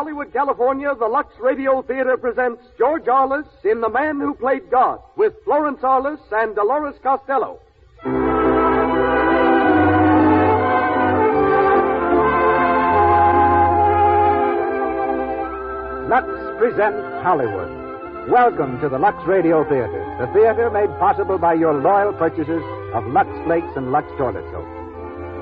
Hollywood, California, the Lux Radio Theater presents George Arliss in The Man Who Played God with Florence Arliss and Dolores Costello. Lux presents Hollywood. Welcome to the Lux Radio Theater, the theater made possible by your loyal purchases of Lux Flakes and Lux Toilet Soap.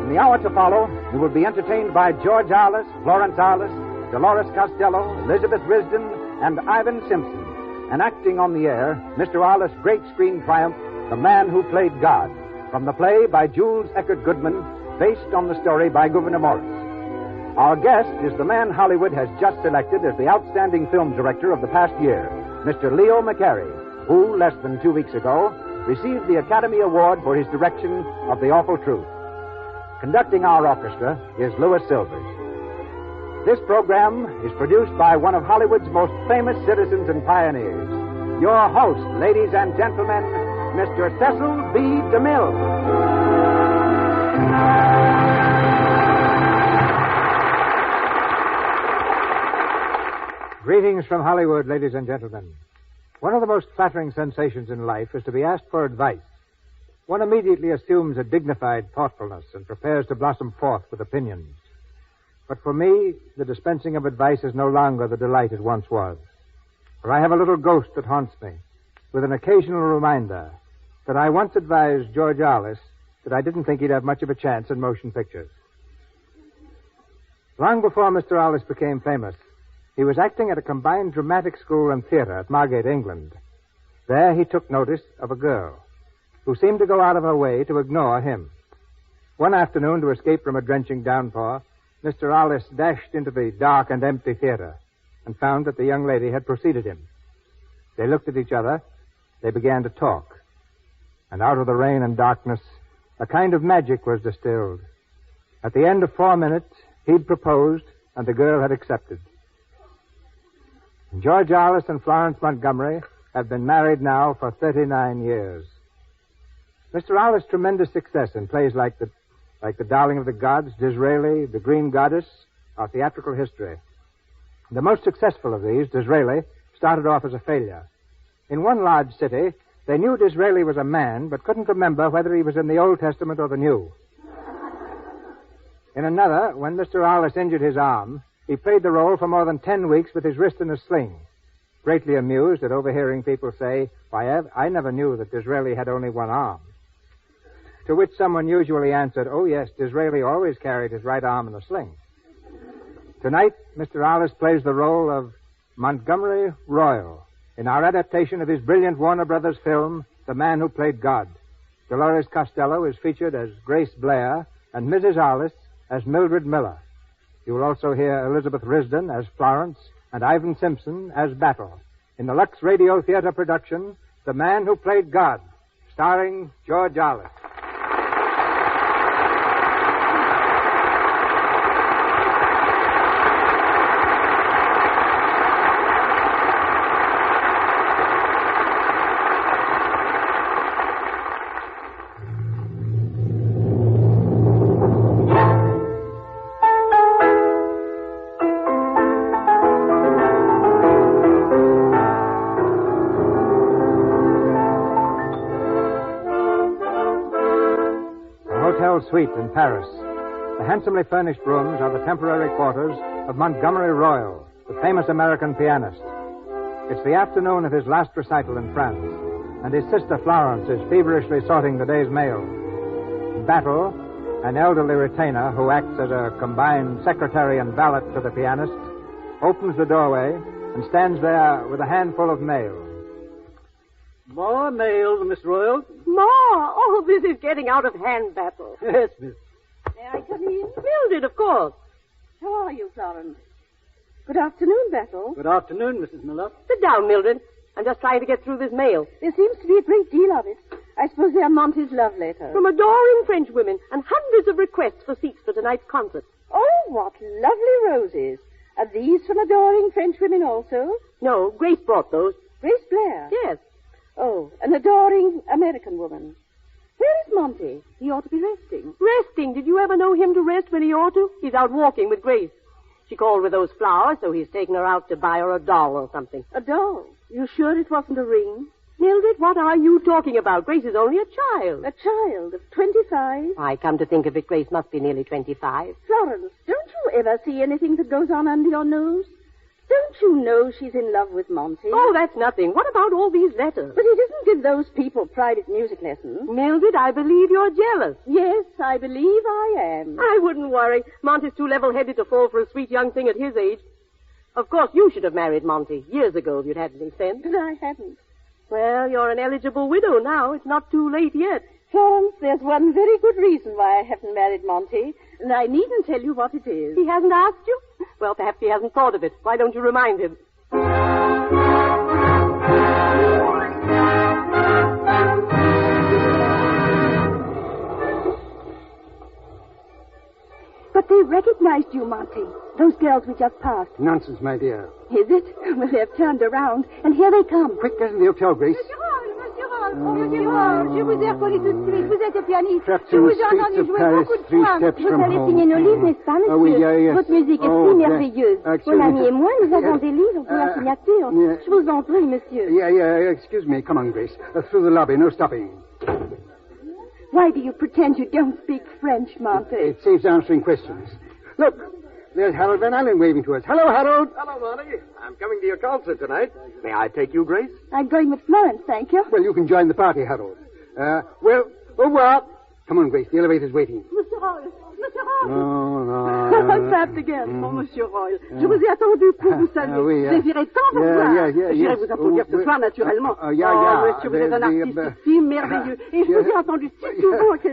In the hour to follow, you will be entertained by George Arliss, Florence Arliss, Dolores Costello, Elizabeth Risden, and Ivan Simpson. And acting on the air, Mr. Arliss' great screen triumph, The Man Who Played God, from the play by Jules Eckert Goodman, based on the story by Gouverneur Morris. Our guest is the man Hollywood has just selected as the outstanding film director of the past year, Mr. Leo McCarey, who, less than 2 weeks ago, received the Academy Award for his direction of The Awful Truth. Conducting our orchestra is Louis Silvers. This program is produced by one of Hollywood's most famous citizens and pioneers. Your host, ladies and gentlemen, Mr. Cecil B. DeMille. Greetings from Hollywood, ladies and gentlemen. One of the most flattering sensations in life is to be asked for advice. One immediately assumes a dignified thoughtfulness and prepares to blossom forth with opinions. But for me, the dispensing of advice is no longer the delight it once was. For I have a little ghost that haunts me, with an occasional reminder that I once advised George Arliss that I didn't think he'd have much of a chance in motion pictures. Long before Mr. Arliss became famous, he was acting at a combined dramatic school and theater at Margate, England. There he took notice of a girl who seemed to go out of her way to ignore him. One afternoon, to escape from a drenching downpour, Mr. Arliss dashed into the dark and empty theater and found that the young lady had preceded him. They looked at each other. They began to talk. And out of the rain and darkness, a kind of magic was distilled. At the end of 4 minutes, he'd proposed, and the girl had accepted. George Arliss and Florence Montgomery have been married now for 39 years. Mr. Arliss' tremendous success in plays like the Darling of the Gods, Disraeli, The Green Goddess, are theatrical history. The most successful of these, Disraeli, started off as a failure. In one large city, they knew Disraeli was a man, but couldn't remember whether he was in the Old Testament or the New. In another, when Mr. Arliss injured his arm, he played the role for more than 10 weeks with his wrist in a sling, greatly amused at overhearing people say, "Why, I never knew that Disraeli had only one arm." To which someone usually answered, "Oh, yes, Disraeli always carried his right arm in a sling." Tonight, Mr. Arliss plays the role of Montgomery Royal in our adaptation of his brilliant Warner Brothers film, The Man Who Played God. Dolores Costello is featured as Grace Blair and Mrs. Arliss as Mildred Miller. You will also hear Elizabeth Risden as Florence and Ivan Simpson as Battle in the Lux Radio Theater production, The Man Who Played God, starring George Arliss. Suite in Paris. The handsomely furnished rooms are the temporary quarters of Montgomery Royal, the famous American pianist. It's the afternoon of his last recital in France, and his sister Florence is feverishly sorting the day's mail. Battle, an elderly retainer who acts as a combined secretary and valet to the pianist, opens the doorway and stands there with a handful of mail. More mail, Miss Royal? More? Oh, this is getting out of hand, Battle. Yes, miss. May I come in? Mildred, of course. How are you, Florence? Good afternoon, Battle. Good afternoon, Mrs. Miller. Sit down, Mildred. I'm just trying to get through this mail. There seems to be a great deal of it. I suppose they are Monty's love letters. From adoring French women and hundreds of requests for seats for tonight's concert. Oh, what lovely roses. Are these from adoring French women also? No, Grace brought those. Grace Blair? Yes. Oh, an adoring American woman. Where is Monty? He ought to be resting. Resting? Did you ever know him to rest when he ought to? He's out walking with Grace. She called with those flowers, so he's taken her out to buy her a doll or something. A doll? You sure it wasn't a ring? Mildred, what are you talking about? Grace is only a child. A child of 25? I come to think of it, Grace must be nearly 25. Florence, don't you ever see anything that goes on under your nose? Don't you know she's in love with Monty? Oh, that's nothing. What about all these letters? But he doesn't give those people private music lessons. Mildred, I believe you're jealous. Yes, I believe I am. I wouldn't worry. Monty's too level-headed to fall for a sweet young thing at his age. Of course, you should have married Monty years ago if you'd had any sense. But I haven't. Well, you're an eligible widow now. It's not too late yet. Florence, there's one very good reason why I haven't married Monty, and I needn't tell you what it is. He hasn't asked you? Well, perhaps he hasn't thought of it. Why don't you remind him? But they recognized you, Monty. Those girls we just passed. Nonsense, my dear. Is it? Well, they've turned around, and here they come. Quick, get in the hotel, Grace. Monsieur Roll, je vous ai reconnu tout de suite. Vous êtes pianiste. Trapped Je in vous the ai entendu streets of jouer Paris, beaucoup de 3 fois. steps Vous from allez home. signer nos livres, n'est-ce pas, monsieur? Ah oui, yes. Votre musique est Oh, si yes. merveilleuse. Excuse Mon ami me. et moi, nous avons des livres pour la signature. yeah. Je vous en prie, monsieur. Yeah, excuse me. Come on, Grace. Through the lobby, no stopping. Why do you pretend you don't speak French, Monty? It saves answering questions. Look, there's Harold Van Allen waving to us. Hello, Harold. Hello, Monty. I'm coming to your concert tonight. May I take you, Grace? I'm going with Florence, thank you. Well, you can join the party, Harold. Well, au revoir. Come on, Grace. The elevator's waiting. Monsieur Roll, Monsieur Roll. Oh, no. I'm trapped again. Oh, Monsieur Roll. Je vous ai attendu pour vous saluer. Oui, Désirais tant vous voir. J'irai vous applaudir ce soir, naturellement. Yeah. Monsieur, vous êtes un artiste si merveilleux. Et je vous ai entendu si souvent que...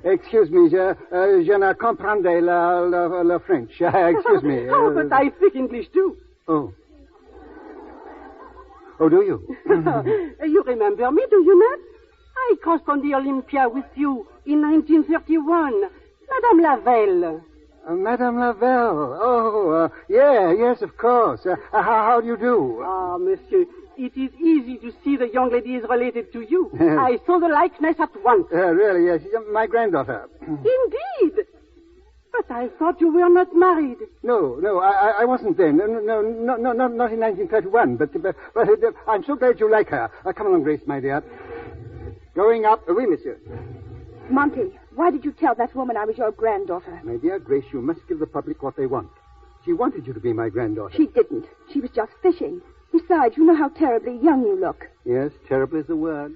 Excuse me, je ne comprendais le French. Excuse me. Oh, but I speak English too. Oh, do you? You remember me, do you not? I crossed on the Olympia with you in 1931. Madame Lavelle. Madame Lavelle. Oh, yes, of course. How do you do? Ah, monsieur, it is easy to see the young lady is related to you. I saw the likeness at once. Really, yes. She's my granddaughter. Indeed. But I thought you were not married. No, I wasn't then. No, not in 1931. But I'm so glad you like her. Come along, Grace, my dear. Going up. Oui, monsieur. Monty, why did you tell that woman I was your granddaughter? My dear Grace, you must give the public what they want. She wanted you to be my granddaughter. She didn't. She was just fishing. Besides, you know how terribly young you look. Yes, terrible is the word.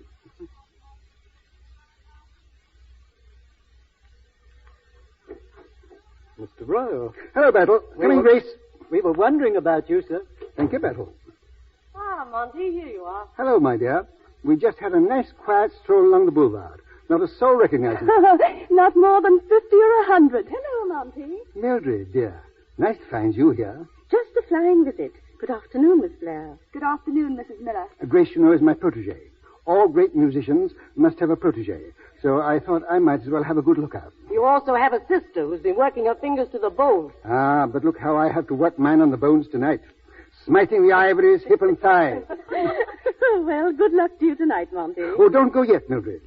Mr. Royal. Hello, Battle. Come in, Grace. We were wondering about you, sir. Thank you, Battle. Ah, Monty, here you are. Hello, my dear. We just had a nice, quiet stroll along the boulevard. Not a soul recognizes you. Not more than 50 or 100. Hello, Monty. Mildred, dear. Nice to find you here. Just a flying visit. Good afternoon, Miss Blair. Good afternoon, Mrs. Miller. Grace, you know, is my protege. All great musicians must have a protege. So I thought I might as well have a good look out. You also have a sister who's been working her fingers to the bone. Ah, but look how I have to work mine on the bones tonight. Smiting the ivories, hip and thigh. Well, good luck to you tonight, Monty. Oh, don't go yet, Mildred.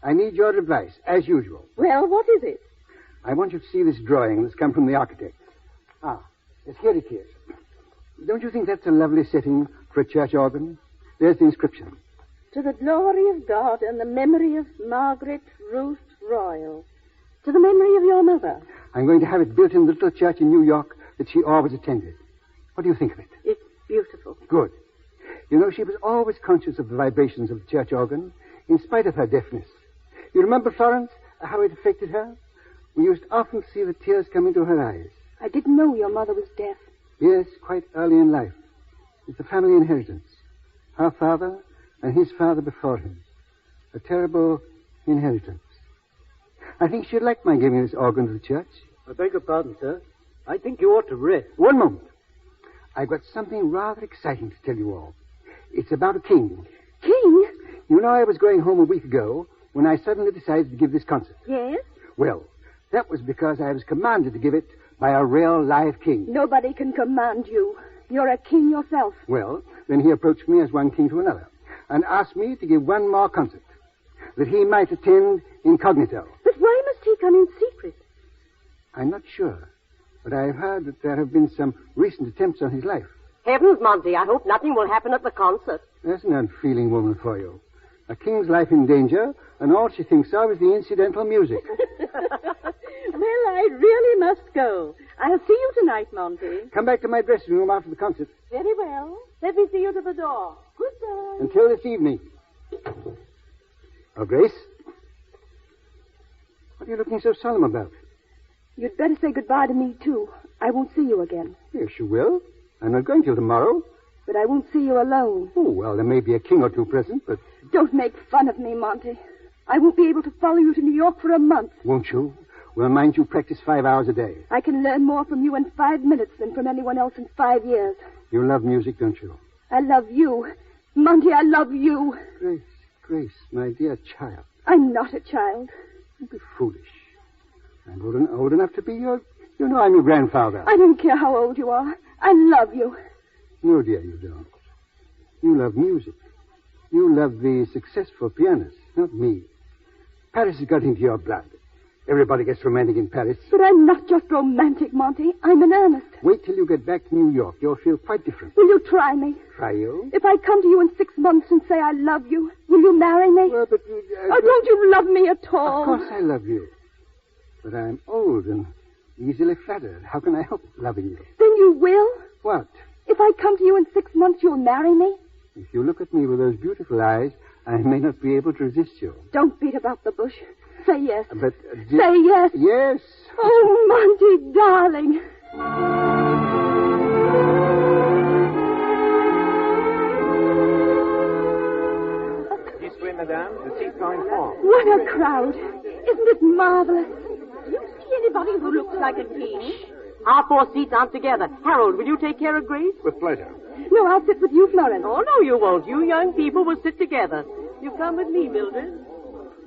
I need your advice, as usual. Well, what is it? I want you to see this drawing that's come from the architect. Ah, yes, here it is. Don't you think that's a lovely setting for a church organ? There's the inscription. To the glory of God and the memory of Margaret Ruth Royal. To the memory of your mother. I'm going to have it built in the little church in New York that she always attended. What do you think of it? It's beautiful. Good. You know, she was always conscious of the vibrations of the church organ, in spite of her deafness. You remember, Florence, how it affected her? We used often to see the tears come into her eyes. I didn't know your mother was deaf. Yes, quite early in life. It's a family inheritance. Her father and his father before him. A terrible inheritance. I think she'd like my giving this organ to the church. I beg your pardon, sir. I think you ought to rest. One moment. I've got something rather exciting to tell you all. It's about a king. King? You know, I was going home a week ago when I suddenly decided to give this concert. Yes? Well, that was because I was commanded to give it by a real live king. Nobody can command you. You're a king yourself. Well, then he approached me as one king to another and asked me to give one more concert that he might attend incognito. But why must he come in secret? I'm not sure. but I've heard that there have been some recent attempts on his life. Heavens, Monty, I hope nothing will happen at the concert. That's an unfeeling woman for you. A king's life in danger, and all she thinks of is the incidental music. Well, I really must go. I'll see you tonight, Monty. Come back to my dressing room after the concert. Very well. Let me see you to the door. Goodbye. Until this evening. Oh, Grace? What are you looking so solemn about? You'd better say goodbye to me, too. I won't see you again. Yes, you will. I'm not going till tomorrow. But I won't see you alone. Oh, well, there may be a king or two present, but... Don't make fun of me, Monty. I won't be able to follow you to New York for a month. Won't you? Well, mind you practice 5 hours a day. I can learn more from you in 5 minutes than from anyone else in 5 years. You love music, don't you? I love you. Monty, I love you. Grace, my dear child. I'm not a child. Don't be foolish. I'm old enough to be your... You know I'm your grandfather. I don't care how old you are. I love you. No, dear, you don't. You love music. You love the successful pianist, not me. Paris has got into your blood. Everybody gets romantic in Paris. But I'm not just romantic, Monty. I'm in earnest. Wait till you get back to New York. You'll feel quite different. Will you try me? Try you? If I come to you in 6 months and say I love you, will you marry me? Well, but... don't you love me at all? Of course I love you. But I'm old and easily flattered. How can I help loving you? Then you will? What? If I come to you in 6 months, you'll marry me? If you look at me with those beautiful eyes, I may not be able to resist you. Don't beat about the bush. Say yes. But... Say yes. Yes. Oh, Monty, darling. This way, madame. The seat's going forward. What a crowd. Isn't it marvelous? Do you see anybody who looks like a king? Our 4 seats aren't together. Harold, will you take care of Grace? With pleasure. No, I'll sit with you, Florence. Oh, no, you won't. You young people will sit together. You come with me, Mildred.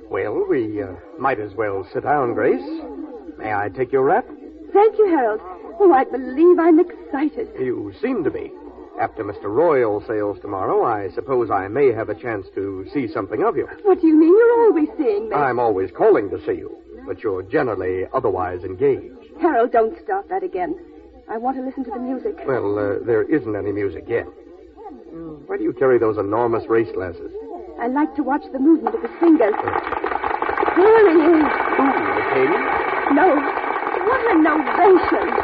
Well, we might as well sit down, Grace. May I take your wrap? Thank you, Harold. Oh, I believe I'm excited. You seem to be. After Mr. Royal sails tomorrow, I suppose I may have a chance to see something of you. What do you mean? You're always seeing me. I'm always calling to see you, but you're generally otherwise engaged. Harold, don't start that again. I want to listen to the music. Well, there isn't any music yet. Why do you carry those enormous race glasses? I like to watch the movement of his fingers. There he is. Who, the king? No. What an ovation.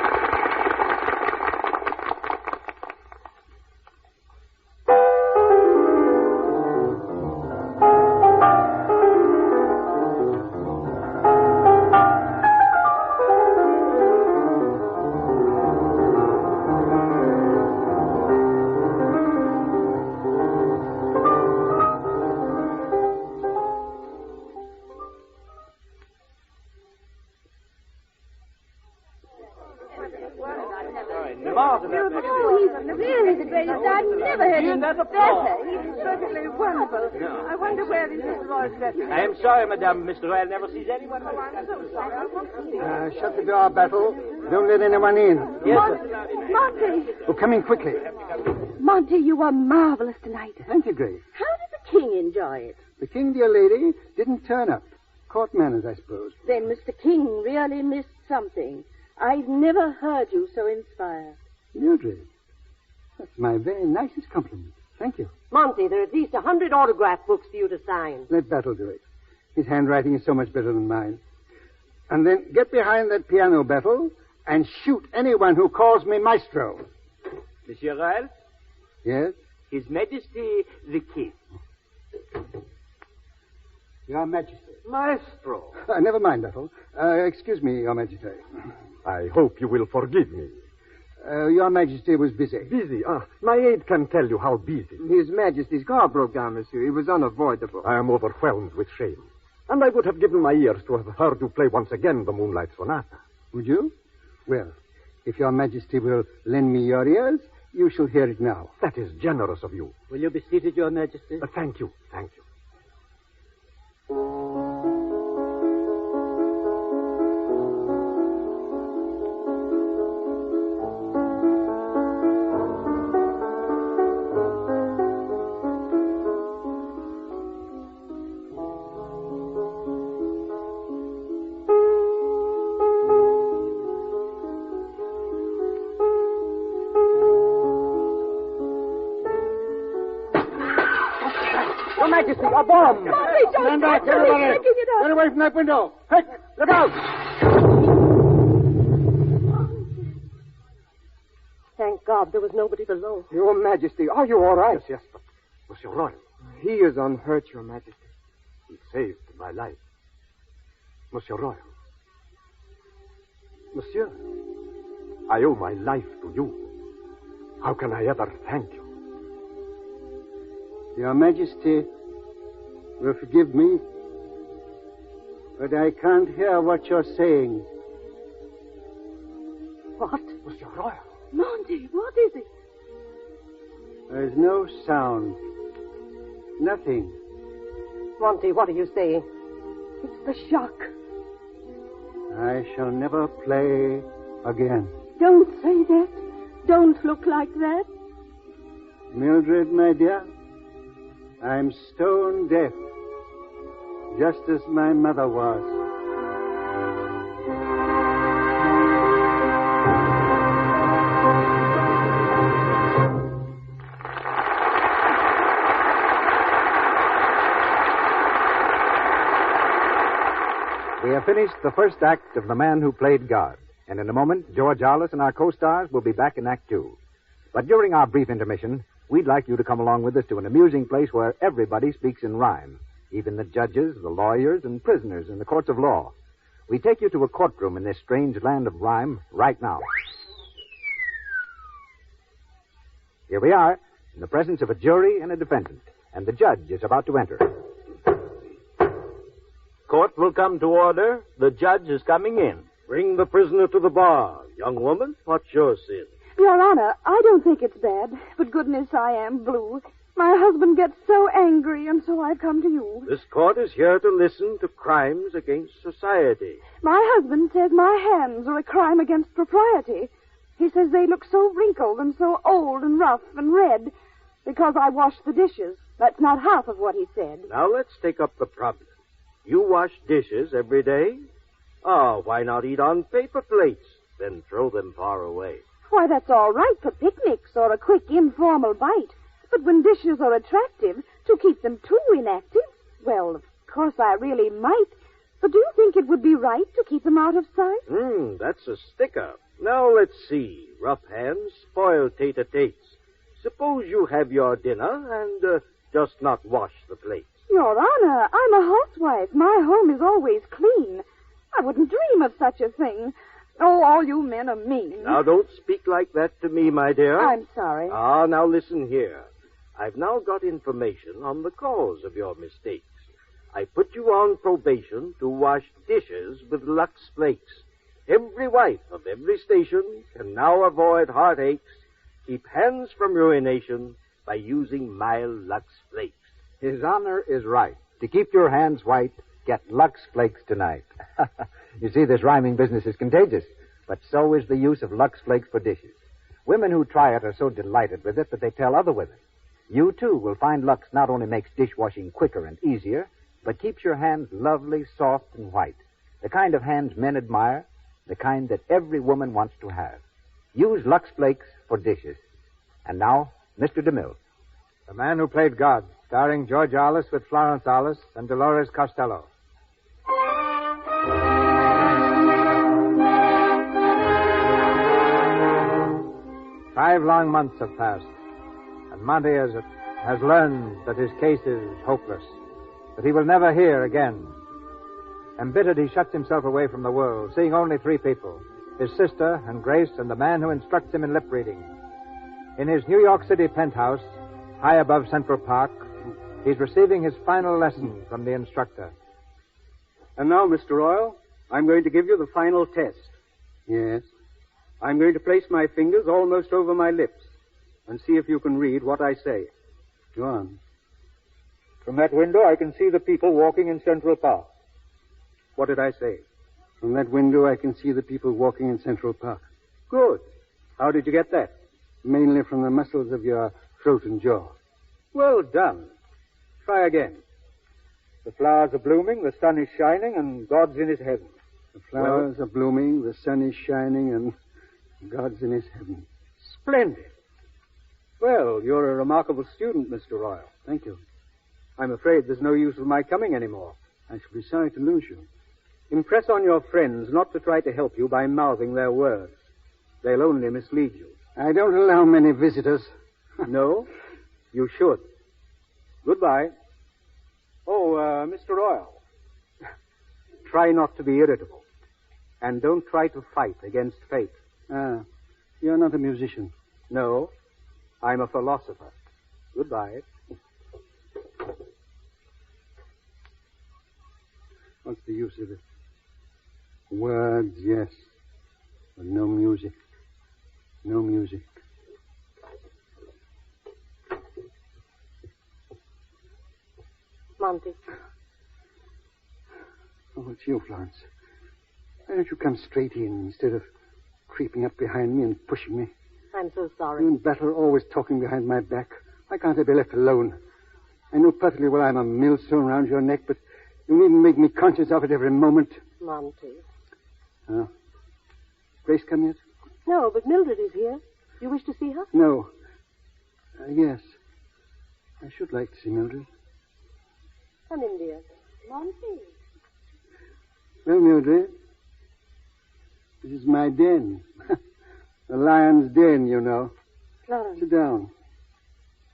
He's really the greatest. I've never heard him better. He's perfectly wonderful. No. I wonder where is Mr. Roy's dressing. I am sorry, madame. Mr. Royal never sees anyone. I'm so sorry. Shut the door, Battle. Don't let anyone in. Yes, sir. Monty. Oh, come in quickly. Monty, you were marvelous tonight. Thank you, Grace. How did the king enjoy it? The king, dear lady, didn't turn up. Court manners, I suppose. Then Mr. King really missed something. I've never heard you so inspired. Mildred, that's my very nicest compliment. Thank you. Monty, there are at least 100 autograph books for you to sign. Let Battle do it. His handwriting is so much better than mine. And then get behind that piano, Battle, and shoot anyone who calls me maestro. Monsieur Royal? Yes? His Majesty the King. Your Majesty. Maestro. Never mind, Battle. Excuse me, Your Majesty. I hope you will forgive me. Your Majesty was busy. Busy? My aide can tell you how busy. His Majesty's car broke down, monsieur. It was unavoidable. I am overwhelmed with shame. And I would have given my ears to have heard you play once again the Moonlight Sonata. Would you? Well, if Your Majesty will lend me your ears, you shall hear it now. That is generous of you. Will you be seated, Your Majesty? Thank you. Thank you. Your Majesty, a bomb! Monty, don't Stand back, touch it. everybody. He's picking it up. Get away from that window. Quick, look out. Thank God there was nobody below. Your Majesty, are you all right? Yes, but Monsieur Royal, He is unhurt, Your Majesty. he saved my life. Monsieur Royal. Monsieur, I owe my life to you. How can I ever thank you? Your Majesty will forgive me, but I can't hear what you're saying. What? Monsieur Royal. Monty, what is it? There's no sound. Nothing. Monty, what are you saying? It's the shock. I shall never play again. Don't say that. Don't look like that. Mildred, my dear, I'm stone deaf, just as my mother was. We have finished the first act of The Man Who Played God, and in a moment, George Arliss and our co-stars will be back in Act Two. But during our brief intermission, we'd like you to come along with us to an amusing place where everybody speaks in rhyme, even the judges, the lawyers, and prisoners in the courts of law. We take you to a courtroom in this strange land of rhyme right now. Here we are, in the presence of a jury and a defendant, and the judge is about to enter. Court will come to order. The judge is coming in. Bring the prisoner to the bar. Young woman, what's your sin? Your Honor, I don't think it's bad, but goodness, I am blue. My husband gets so angry, and so I've come to you. This court is here to listen to crimes against society. My husband says my hands are a crime against propriety. He says they look so wrinkled and so old and rough and red because I wash the dishes. That's not half of what he said. Now let's take up the problem. You wash dishes every day? Oh, why not eat on paper plates, then throw them far away? Why, that's all right for picnics or a quick informal bite. But when dishes are attractive, to keep them too inactive, well, of course I really might. But do you think it would be right to keep them out of sight? That's a sticker. Now let's see. Rough hands spoil tater-tates. Suppose you have your dinner and just not wash the plates. Your Honor, I'm a housewife. My home is always clean. I wouldn't dream of such a thing. Oh, all you men are mean. Now, don't speak like that to me, my dear. I'm sorry. Now listen here. I've now got information on the cause of your mistakes. I put you on probation to wash dishes with Lux Flakes. Every wife of every station can now avoid heartaches, keep hands from ruination by using mild Lux Flakes. His Honor is right. To keep your hands white, get Lux Flakes tonight. You see, this rhyming business is contagious, but so is the use of Lux Flakes for dishes. Women who try it are so delighted with it that they tell other women. You, too, will find Lux not only makes dishwashing quicker and easier, but keeps your hands lovely, soft, and white. The kind of hands men admire, the kind that every woman wants to have. Use Lux Flakes for dishes. And now, Mr. DeMille. The Man Who Played God, starring George Arliss with Florence Arliss and Dolores Costello. Five long months have passed, and Monty has learned that his case is hopeless, that he will never hear again. Embittered, he shuts himself away from the world, seeing only three people, his sister and Grace and the man who instructs him in lip reading. In his New York City penthouse, high above Central Park, he's receiving his final lesson from the instructor. And now, Mr. Royal, I'm going to give you the final test. Yes? I'm going to place my fingers almost over my lips and see if you can read what I say. Go on. From that window, I can see the people walking in Central Park. What did I say? From that window, I can see the people walking in Central Park. Good. How did you get that? Mainly from the muscles of your throat and jaw. Well done. Try again. The flowers are blooming, the sun is shining, and God's in his heaven. The flowers are blooming, the sun is shining, and God's in his heaven. Splendid. Well, you're a remarkable student, Mr. Royal. Thank you. I'm afraid there's no use of my coming anymore. I shall be sorry to lose you. Impress on your friends not to try to help you by mouthing their words. They'll only mislead you. I don't allow many visitors. No? You should. Goodbye. Oh, Mr. Royal. Try not to be irritable. And don't try to fight against fate. You're not a musician. No, I'm a philosopher. Goodbye. What's the use of it? Words, yes. But no music. No music. Monty. Oh, it's you, Florence. Why don't you come straight in instead of creeping up behind me and pushing me? I'm so sorry. You and Battle are always talking behind my back. Why can't I be left alone? I know perfectly well I'm a millstone around your neck, but you needn't make me conscious of it every moment. Monty. Oh. Grace come yet? No, but Mildred is here. You wish to see her? No. Yes. I should like to see Mildred. Come in, dear. Monty. Well, Mildred, this is my den. The lion's den, you know. Florence. Sit down.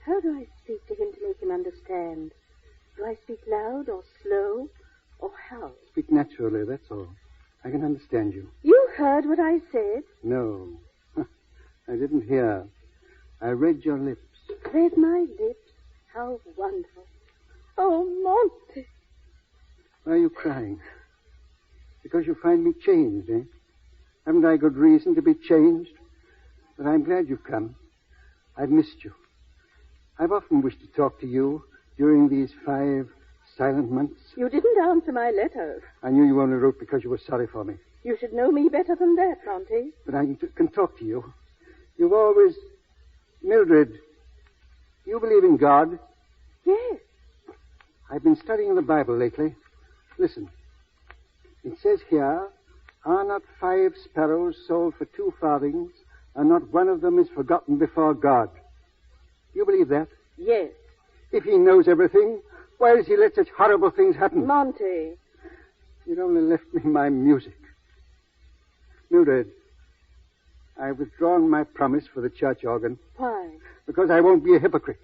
How do I speak to him to make him understand? Do I speak loud or slow or how? Speak naturally, that's all. I can understand you. You heard what I said? No. I didn't hear. I read your lips. Read my lips? How wonderful. Oh, Monty. Why are you crying? Because you find me changed, eh? Haven't I good reason to be changed? But I'm glad you've come. I've missed you. I've often wished to talk to you during these 5 silent months. You didn't answer my letters. I knew you only wrote because you were sorry for me. You should know me better than that, Monty. But I can talk to you. You've always... Mildred, you believe in God? Yes. I've been studying the Bible lately. Listen. It says here, are not 5 sparrows sold for 2 farthings, and not one of them is forgotten before God? You believe that? Yes. If he knows everything, why does he let such horrible things happen? Monty. You'd only left me my music. Mildred, I've withdrawn my promise for the church organ. Why? Because I won't be a hypocrite.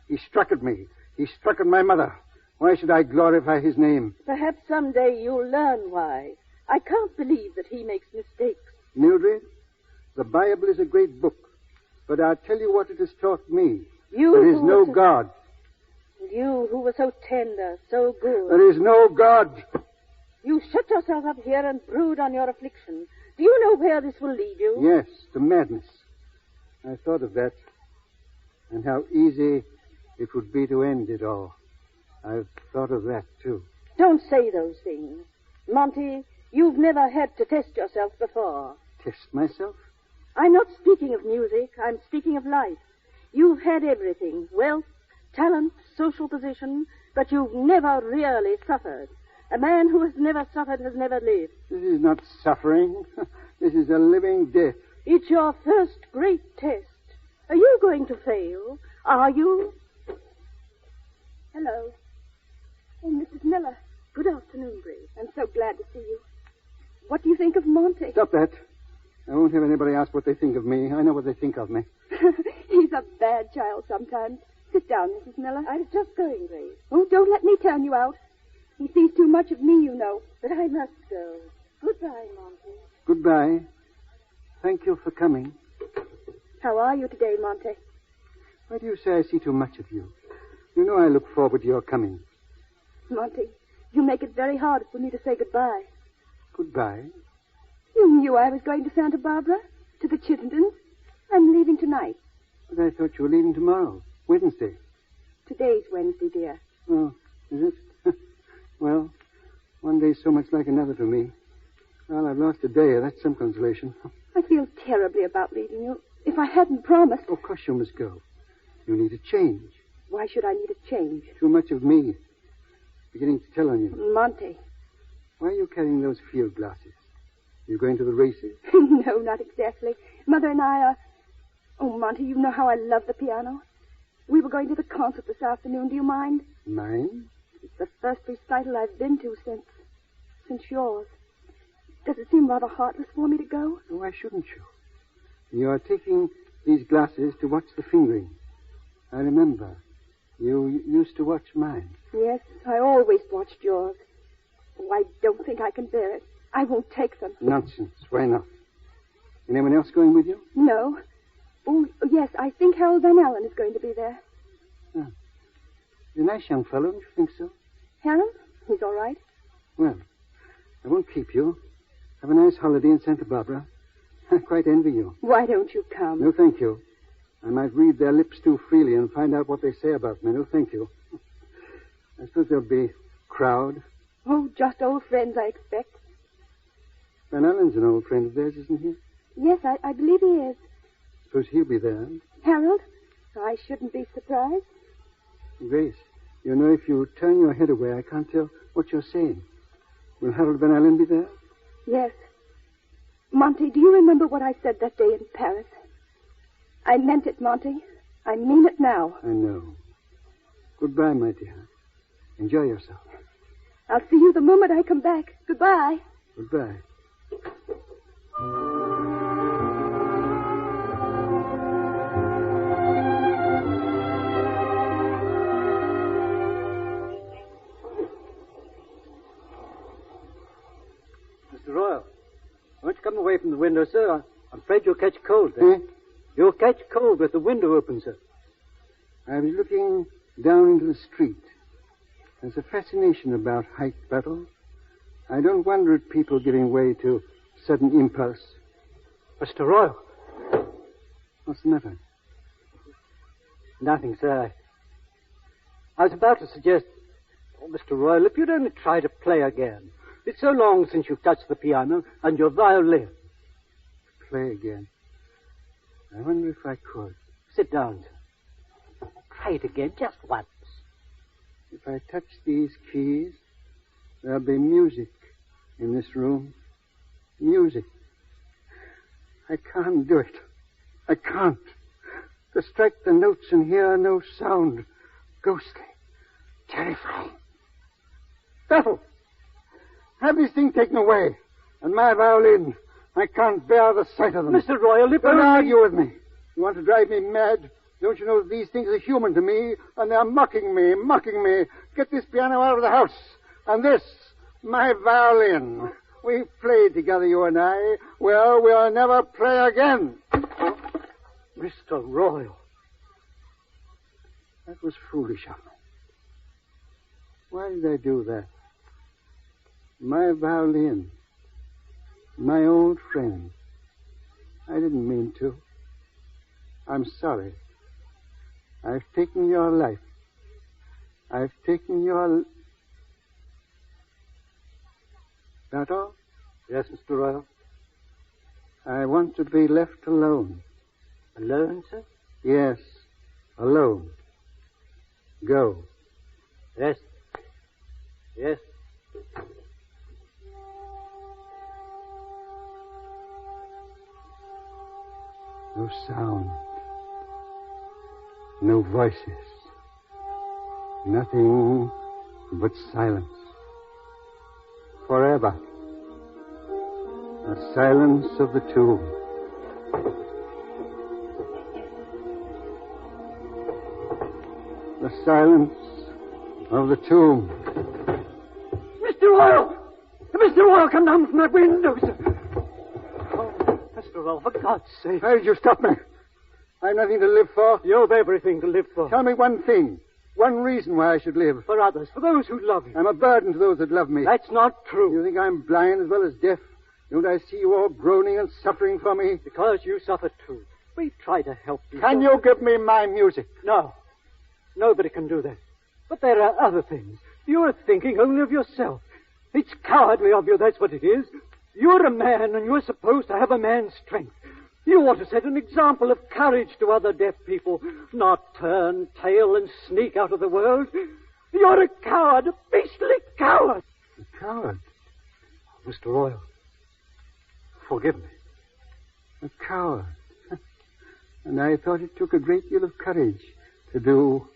He struck at me. He struck at my mother. Why should I glorify his name? Perhaps someday you'll learn why. I can't believe that he makes mistakes. Mildred, the Bible is a great book. But I'll tell you what it has taught me. There is no God. You who were so tender, so good. There is no God. You shut yourself up here and brood on your affliction. Do you know where this will lead you? Yes, to madness. I thought of that. And how easy it would be to end it all. I've thought of that, too. Don't say those things. Monty, you've never had to test yourself before. Test myself? I'm not speaking of music. I'm speaking of life. You've had everything. Wealth, talent, social position, but you've never really suffered. A man who has never suffered has never lived. This is not suffering. This is a living death. It's your first great test. Are you going to fail? Are you? Hello. Oh, Mrs. Miller. Good afternoon, Grace. I'm so glad to see you. What do you think of Monty? Stop that. I won't have anybody ask what they think of me. I know what they think of me. He's a bad child sometimes. Sit down, Mrs. Miller. I was just going, Grace. Oh, don't let me turn you out. He sees too much of me, you know. But I must go. Goodbye, Monty. Goodbye. Thank you for coming. How are you today, Monty? Why do you say I see too much of you? You know I look forward to your coming. Monty, you make it very hard for me to say goodbye. Goodbye? You knew I was going to Santa Barbara, to the Chittendens. I'm leaving tonight. But I thought you were leaving tomorrow, Wednesday. Today's Wednesday, dear. Oh, is it? Well, one day's so much like another to me. Well, I've lost a day. That's some consolation. I feel terribly about leaving you. If I hadn't promised... Of course you must go. You need a change. Why should I need a change? Too much of me. Beginning to tell on you. Monty. Why are you carrying those field glasses? You going to the races? No, not exactly. Mother and I are... Oh, Monty, you know how I love the piano. We were going to the concert this afternoon. Do you mind? Mine? It's the first recital I've been to since yours. Does it seem rather heartless for me to go? Oh, why shouldn't you? You are taking these glasses to watch the fingering. I remember. You used to watch mine. Yes, I always watched yours. Oh, I don't think I can bear it. I won't take them. Nonsense. Why not? Anyone else going with you? No. Oh, yes, I think Harold Van Allen is going to be there. Oh. He's a nice young fellow, don't you think so? Harold? He's all right. Well, I won't keep you. Have a nice holiday in Santa Barbara. I quite envy you. Why don't you come? No, thank you. I might read their lips too freely and find out what they say about me. No, thank you. I suppose there'll be a crowd. Oh, just old friends, I expect. Van Allen's an old friend of theirs, isn't he? Yes, I believe he is. Suppose he'll be there. Harold? I shouldn't be surprised. Grace, you know, if you turn your head away, I can't tell what you're saying. Will Harold Van Allen be there? Yes. Monty, do you remember what I said that day in Paris? I meant it, Monty. I mean it now. I know. Goodbye, my dear. Enjoy yourself. I'll see you the moment I come back. Goodbye. Goodbye. Mr. Royal, won't you come away from the window, sir? I'm afraid you'll catch cold. Eh? You'll catch cold with the window open, sir. I was looking down into the street. There's a fascination about height battles. I don't wonder at people giving way to sudden impulse. Mr. Royal. What's the matter? Nothing, sir. I was about to suggest, Mr. Royal, if you'd only try to play again. It's so long since you've touched the piano and your violin. Play again? I wonder if I could. Sit down, sir. Try it again, just once. If I touch these keys, there'll be music in this room. Music. I can't do it. I can't. To strike the notes and hear no sound. Ghostly. Terrifying. Bethel! Have this thing taken away. And my violin. I can't bear the sight of them. Mr. Royal, if Don't argue with me. You want to drive me mad? Don't you know that these things are human to me, and they're mocking me. Get this piano out of the house. And this, my violin. We've played together, you and I. Well, we'll never play again. Mr. Royal. That was foolish of me. Why did I do that? My violin. My old friend. I didn't mean to. I'm sorry. I've taken your life. I've taken your... That all? Yes, Mr. Royal. I want to be left alone. Alone, sir? Yes, alone. Go. Yes. Yes. No sound. No voices. Nothing but silence. Forever. The silence of the tomb. The silence of the tomb. Mr. Royal! Mr. Royal, come down from that window, sir. Oh, Mr. Royal, for God's sake. Why did you stop me? I've nothing to live for. You've everything to live for. Tell me one thing. One reason why I should live. For others, for those who love you. I'm a burden to those that love me. That's not true. You think I'm blind as well as deaf? Don't I see you all groaning and suffering for me? Because you suffer too. We try to help you. Can you give me my music? No. Nobody can do that. But there are other things. You're thinking only of yourself. It's cowardly of you, that's what it is. You're a man, and you're supposed to have a man's strength. You ought to set an example of courage to other deaf people, not turn tail and sneak out of the world. You're a coward, a beastly coward. A coward? Mr. Royal, forgive me. A coward? And I thought it took a great deal of courage to do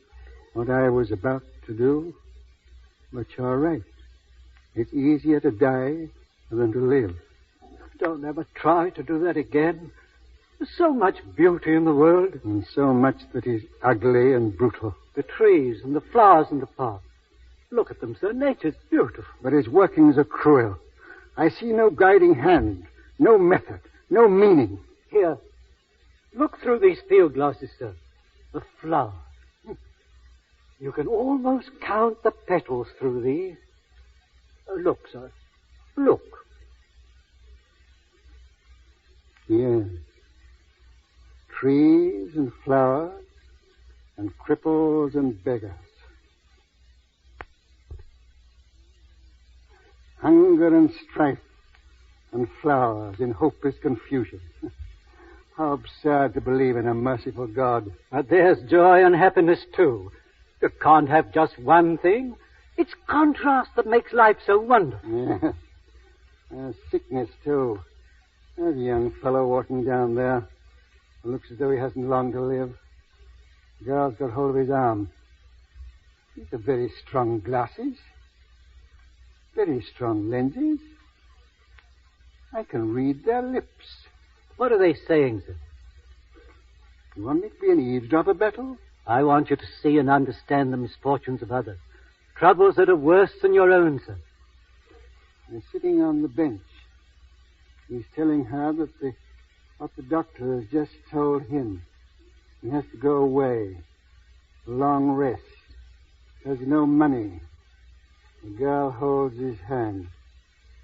what I was about to do. But you're right. It's easier to die than to live. Don't ever try to do that again. There's so much beauty in the world. And so much that is ugly and brutal. The trees and the flowers in the park. Look at them, sir. Nature's beautiful. But its workings are cruel. I see no guiding hand, no method, no meaning. Here, look through these field glasses, sir. The flowers. You can almost count the petals through these. Look, sir. Look. Yes. Trees and flowers and cripples and beggars. Hunger and strife and flowers in hopeless confusion. How absurd to believe in a merciful God. But there's joy and happiness, too. You can't have just one thing. It's contrast that makes life so wonderful. Yes. Sickness, too. There's a young fellow walking down there. Looks as though he hasn't long to live. The girl's got hold of his arm. These are very strong glasses. Very strong lenses. I can read their lips. What are they saying, sir? You want me to be an eavesdropper, Bettel? I want you to see and understand the misfortunes of others. Troubles that are worse than your own, sir. They're sitting on the bench. He's telling her that what the doctor has just told him. He has to go away. A long rest. There's no money. The girl holds his hand.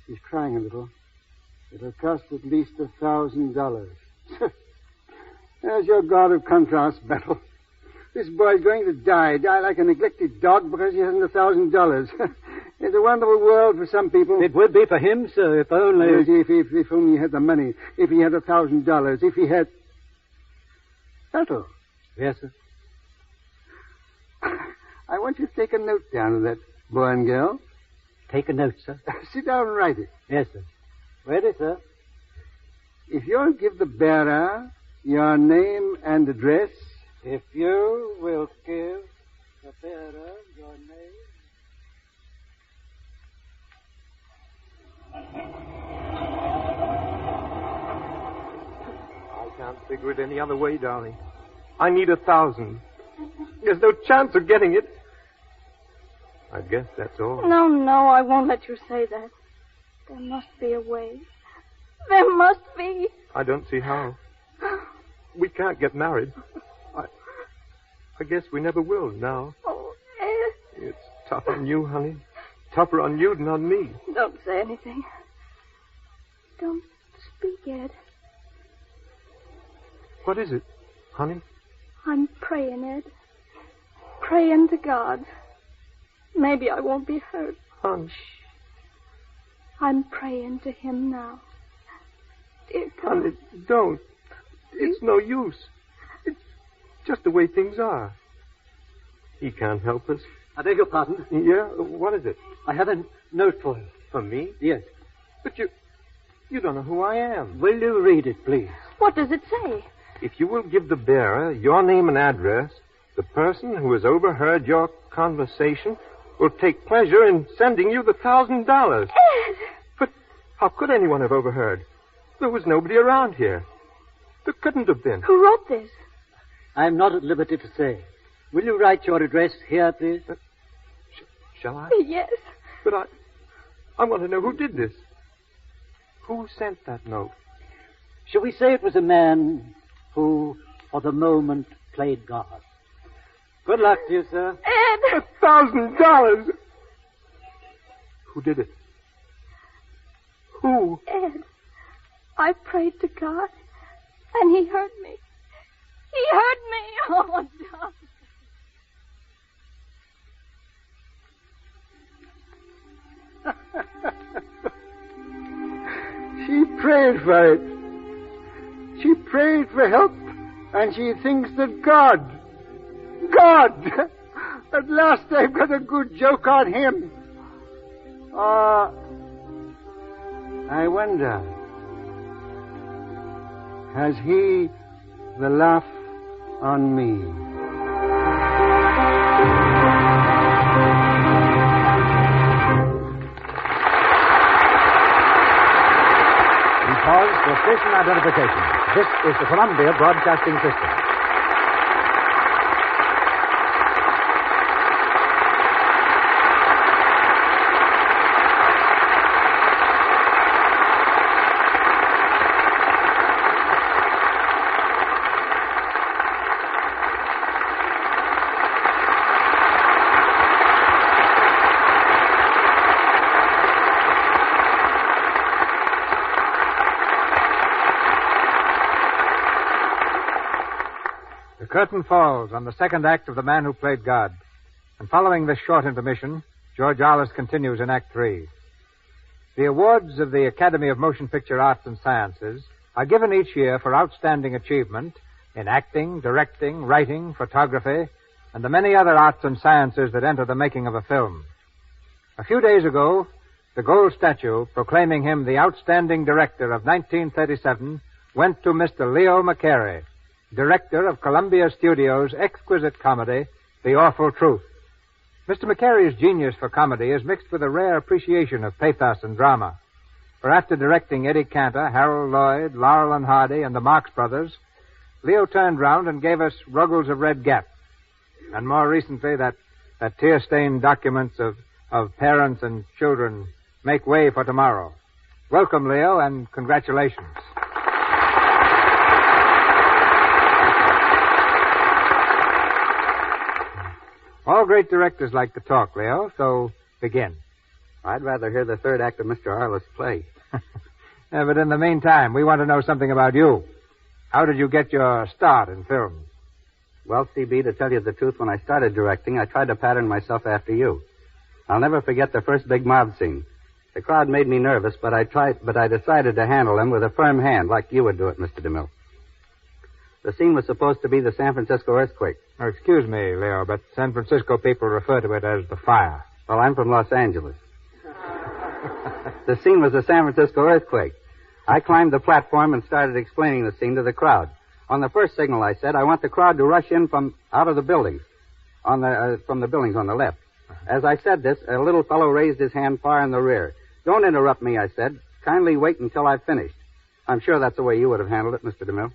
He's crying a little. It'll cost at least $1,000. There's your god of contrast, Bettel. This boy's going to die like a neglected dog because he hasn't $1,000. It's a wonderful world for some people. It would be for him, sir, if only... If only he had the money. If he had $1,000. If he had... Bettel. Yes, sir? I want you to take a note down of that boy and girl. Take a note, sir? Sit down and write it. Yes, sir. Ready, sir? If you'll give the bearer your name and address... If you will give the bearer your name... I can't figure it any other way, darling. I need 1,000. There's no chance of getting it. I guess that's all. No, I won't let you say that. There must be a way. There must be. I don't see how. We can't get married. I guess we never will now. Oh, Ed. It's tough on you, honey. Tougher on you than on me. Don't say anything. Don't speak, Ed. What is it, honey? I'm praying, Ed. Praying to God. Maybe I won't be hurt. Honey. I'm praying to him now. Dear God. Honey, don't. It's no use. It's just the way things are. He can't help us. I beg your pardon? Yeah? What is it? I have a note for you. For me? Yes. But you don't know who I am. Will you read it, please? What does it say? If you will give the bearer your name and address, the person who has overheard your conversation will take pleasure in sending you the $1,000. Ed! But how could anyone have overheard? There was nobody around here. There couldn't have been. Who wrote this? I'm not at liberty to say. Will you write your address here, please? Shall I? Yes. But I want to know who did this. Who sent that note? Shall we say it was a man who, for the moment, played God? Good luck to you, sir. Ed! $1,000! Who did it? Who? Ed, I prayed to God, and he heard me. He heard me. Oh, darling. She prayed for it. She prayed for help, and she thinks that God, at last I've got a good joke on him. I wonder, has he the laugh on me? This is the Columbia Broadcasting System. The curtain falls on the second act of The Man Who Played God. And following this short intermission, George Arliss continues in Act 3. The awards of the Academy of Motion Picture Arts and Sciences are given each year for outstanding achievement in acting, directing, writing, photography, and the many other arts and sciences that enter the making of a film. A few days ago, the gold statue proclaiming him the outstanding director of 1937 went to Mr. Leo McCarey, director of Columbia Studios' exquisite comedy, The Awful Truth. Mr. McCarey's genius for comedy is mixed with a rare appreciation of pathos and drama. For after directing Eddie Cantor, Harold Lloyd, Laurel and Hardy, and the Marx Brothers, Leo turned round and gave us Ruggles of Red Gap. And more recently, that tear-stained documents of parents and children make way for tomorrow. Welcome, Leo, and congratulations. All great directors like to talk, Leo, so begin. I'd rather hear the third act of Mr. Arliss' play. Yeah, but in the meantime, we want to know something about you. How did you get your start in film? Well, C.B., to tell you the truth, when I started directing, I tried to pattern myself after you. I'll never forget the first big mob scene. The crowd made me nervous, but I decided to handle them with a firm hand, like you would do it, Mr. DeMille. The scene was supposed to be the San Francisco earthquake. Oh, excuse me, Leo, but San Francisco people refer to it as the fire. Well, I'm from Los Angeles. The scene was the San Francisco earthquake. I climbed the platform and started explaining the scene to the crowd. On the first signal, I said, I want the crowd to rush in from out of the buildings, from the buildings on the left. As I said this, a little fellow raised his hand far in the rear. Don't interrupt me, I said. Kindly wait until I've finished. I'm sure that's the way you would have handled it, Mr. DeMille.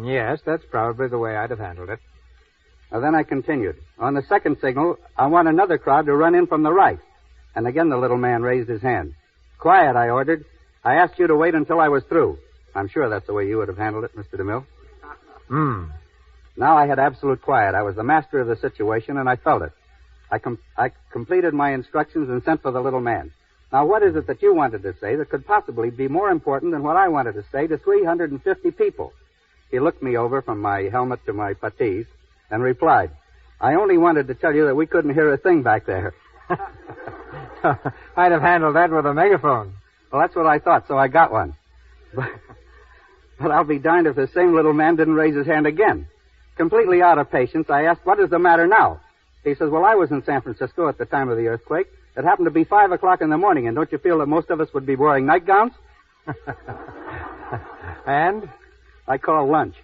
Yes, that's probably the way I'd have handled it. Then I continued. On the second signal, I want another crowd to run in from the right. And again the little man raised his hand. Quiet, I ordered. I asked you to wait until I was through. I'm sure that's the way you would have handled it, Mr. DeMille. Now I had absolute quiet. I was the master of the situation, and I felt it. I completed my instructions and sent for the little man. Now, what is it that you wanted to say that could possibly be more important than what I wanted to say to 350 people? He looked me over from my helmet to my puttees and replied, I only wanted to tell you that we couldn't hear a thing back there. I'd have handled that with a megaphone. Well, that's what I thought, so I got one. But I'll be darned if the same little man didn't raise his hand again. Completely out of patience, I asked, what is the matter now? He says, well, I was in San Francisco at the time of the earthquake. It happened to be 5 o'clock in the morning, and don't you feel that most of us would be wearing nightgowns? And? I call lunch.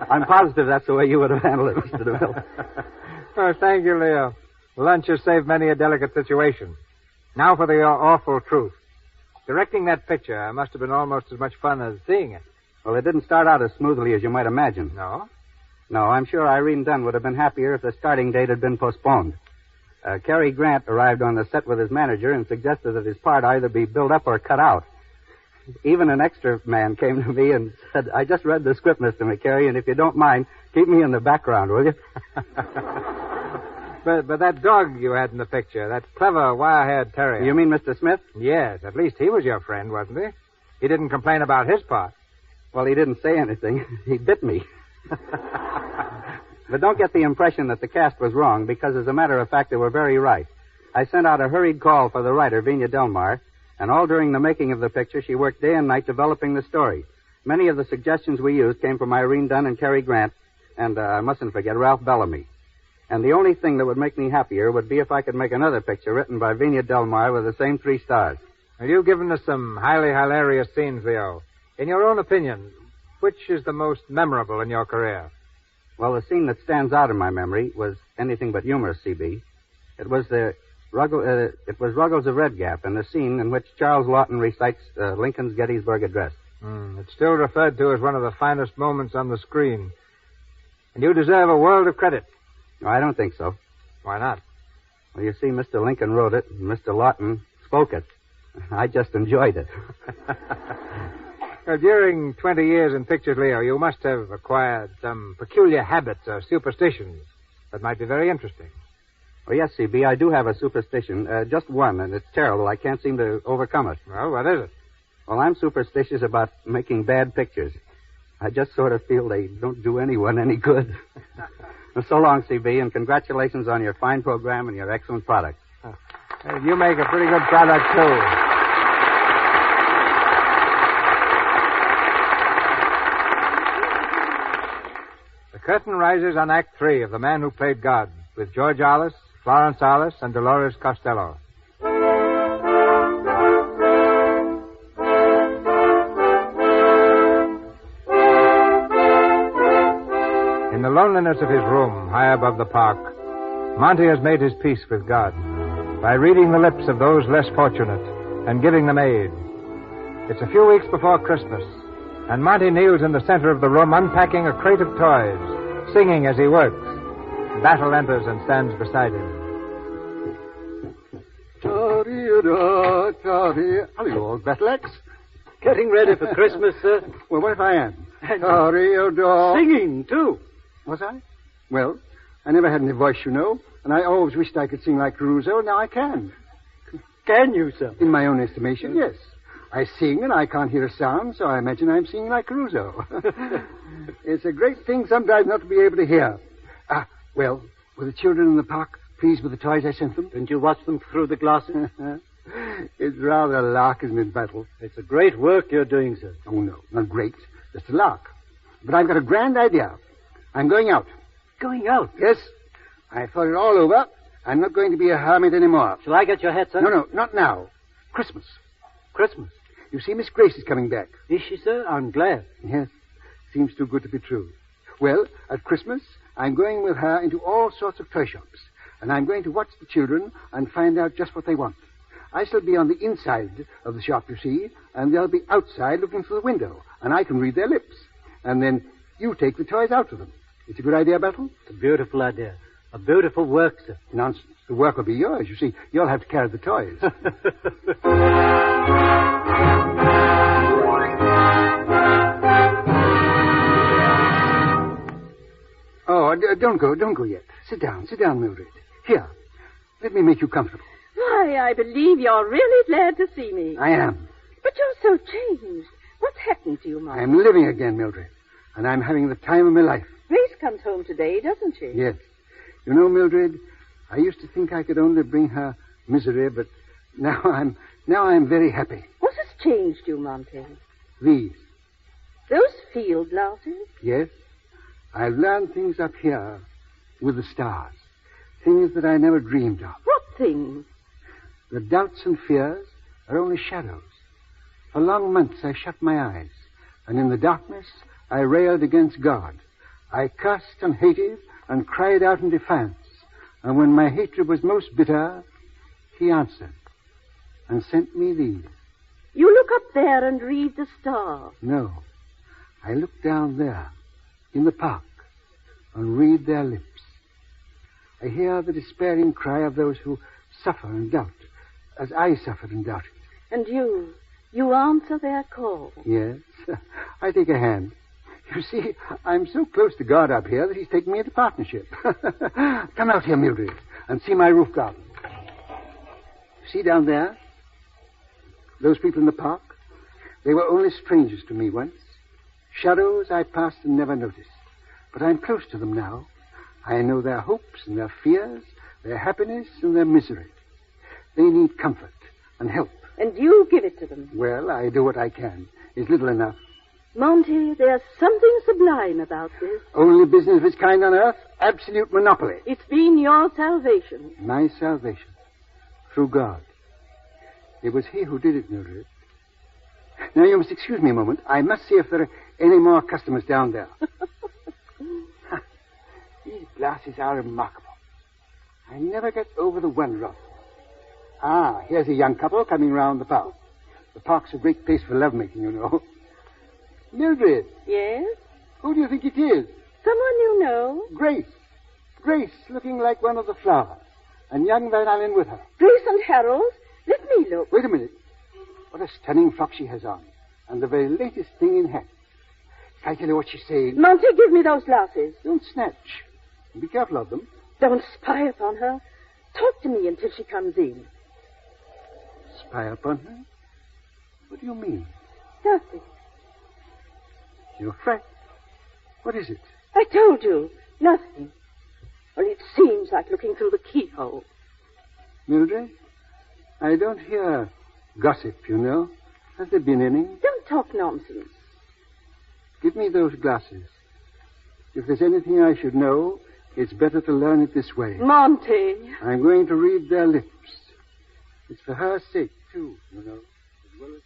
I'm positive that's the way you would have handled it, Mr. DeMille. Oh, thank you, Leo. Lunch has saved many a delicate situation. Now for the awful truth. Directing that picture must have been almost as much fun as seeing it. Well, it didn't start out as smoothly as you might imagine. No? No, I'm sure Irene Dunn would have been happier if the starting date had been postponed. Cary Grant arrived on the set with his manager and suggested that his part either be built up or cut out. Even an extra man came to me and said, I just read the script, Mr. McCary, and if you don't mind, keep me in the background, will you? But that dog you had in the picture, that clever wire-haired terrier. You mean Mr. Smith? Yes, at least he was your friend, wasn't he? He didn't complain about his part. Well, he didn't say anything. He bit me. But don't get the impression that the cast was wrong, because as a matter of fact, they were very right. I sent out a hurried call for the writer, Vina Delmar, and all during the making of the picture, she worked day and night developing the story. Many of the suggestions we used came from Irene Dunn and Cary Grant, and I mustn't forget Ralph Bellamy. And the only thing that would make me happier would be if I could make another picture written by Vina Delmar with the same 3 stars. Well, you've given us some highly hilarious scenes, Leo. In your own opinion, which is the most memorable in your career? Well, the scene that stands out in my memory was anything but humorous, C.B. It was Ruggles of Red Gap, and the scene in which Charles Lawton recites Lincoln's Gettysburg Address. It's still referred to as one of the finest moments on the screen. And you deserve a world of credit. No, I don't think so. Why not? Well, you see, Mr. Lincoln wrote it, and Mr. Lawton spoke it. I just enjoyed it. Well, during 20 years in pictures, Leo, you must have acquired some peculiar habits or superstitions that might be very interesting. Oh, yes, C.B., I do have a superstition. Just one, and it's terrible. I can't seem to overcome it. Well, what is it? Well, I'm superstitious about making bad pictures. I just sort of feel they don't do anyone any good. Well, so long, C.B., and congratulations on your fine program and your excellent product. You make a pretty good product, too. The curtain rises on Act 3 of The Man Who Played God, with George Arliss, Florence Arliss, and Dolores Costello. In the loneliness of his room, high above the park, Monty has made his peace with God by reading the lips of those less fortunate and giving them aid. It's a few weeks before Christmas, and Monty kneels in the center of the room unpacking a crate of toys, singing as he works. Battle enters and stands beside him. Hello, old Battleaxe. Getting ready for Christmas, sir? Well, what if I am? Singing, too. Was I? Well, I never had any voice, you know, and I always wished I could sing like Caruso. Now I can. Can you, sir? In my own estimation, yes. I sing and I can't hear a sound, so I imagine I'm singing like Caruso. It's a great thing sometimes not to be able to hear. Well, were the children in the park pleased with the toys I sent them? Didn't you watch them through the glasses? It's rather a lark, isn't it, Battle? It's a great work you're doing, sir. Oh, no, not great. Just a lark. But I've got a grand idea. I'm going out. Going out? Yes. I thought it all over. I'm not going to be a hermit anymore. Shall I get your hat, sir? No, not now. Christmas. Christmas? You see, Miss Grace is coming back. Is she, sir? I'm glad. Yes. Seems too good to be true. Well, at Christmas, I'm going with her into all sorts of toy shops. And I'm going to watch the children and find out just what they want. I shall be on the inside of the shop, you see, and they'll be outside looking through the window, and I can read their lips. And then you take the toys out to them. It's a good idea, Battle? It's a beautiful idea. A beautiful work, sir. Nonsense. The work will be yours. You see, you'll have to carry the toys. Oh, don't go yet. Sit down, Mildred. Here, let me make you comfortable. Why, I believe you're really glad to see me. I am. But you're so changed. What's happened to you, Mom? I'm living again, Mildred. And I'm having the time of my life. Grace comes home today, doesn't she? Yes. You know, Mildred, I used to think I could only bring her misery, but now I'm very happy. What has changed you, Monty? These. Those field glasses? Yes. I've learned things up here with the stars. Things that I never dreamed of. What things? The doubts and fears are only shadows. For long months I shut my eyes, and in the darkness I railed against God. I cursed and hated and cried out in defiance. And when my hatred was most bitter, he answered and sent me these. You look up there and read the stars. No. I look down there in the park and read their lips. I hear the despairing cry of those who suffer and doubt, as I suffered and doubted. And you answer their call. Yes, I take a hand. You see, I'm so close to God up here that he's taken me into partnership. Come out here, Mildred, and see my roof garden. See down there? Those people in the park? They were only strangers to me once. Shadows I passed and never noticed. But I'm close to them now. I know their hopes and their fears, their happiness and their misery. They need comfort and help. And you give it to them. Well, I do what I can. It's little enough. Monty, there's something sublime about this. Only business of its kind on earth? Absolute monopoly. It's been your salvation. My salvation. Through God. It was he who did it, Mildred. Now, you must excuse me a moment. I must see if there are any more customers down there. These glasses are remarkable. I never get over the wonder of them. Here's a young couple coming round the park. The park's a great place for lovemaking, you know. Mildred, Yes? who do you think it is? Someone you know? Grace. Grace, looking like one of the flowers. And young Van Allen with her. Grace and Harold? Let me look. Wait a minute. What a stunning frock she has on. And the very latest thing in hat. I tell you what she's saying. Monty, give me those glasses. Don't snatch. Be careful of them. Don't spy upon her. Talk to me until she comes in. Spy upon her? What do you mean? Nothing. You're frightened. What is it? I told you. Nothing. Well, it seems like looking through the keyhole. Mildred, I don't hear gossip, you know. Has there been any? Don't talk nonsense. Give me those glasses. If there's anything I should know, it's better to learn it this way. Monty. I'm going to read their lips. It's for her sake, too, you know, as well as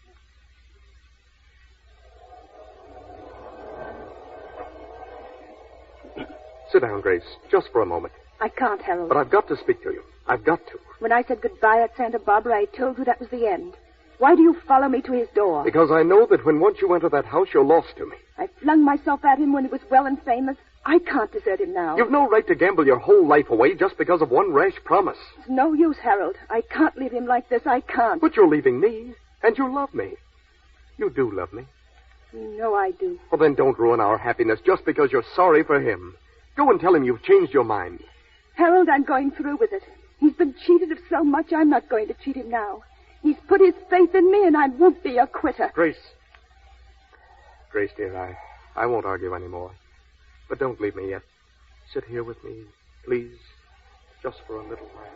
mine. Sit down, Grace, just for a moment. I can't, Harold. But I've got to speak to you. I've got to. When I said goodbye at Santa Barbara, I told you that was the end. Why do you follow me to his door? Because I know that when once you enter that house, you're lost to me. I flung myself at him when he was well and famous. I can't desert him now. You've no right to gamble your whole life away just because of one rash promise. It's no use, Harold. I can't leave him like this. I can't. But you're leaving me, and you love me. You do love me. You know I do. Well, then don't ruin our happiness just because you're sorry for him. Go and tell him you've changed your mind. Harold, I'm going through with it. He's been cheated of so much, I'm not going to cheat him now. He's put his faith in me, and I won't be a quitter. Grace, dear, I won't argue anymore. But don't leave me yet. Sit here with me, please, just for a little while.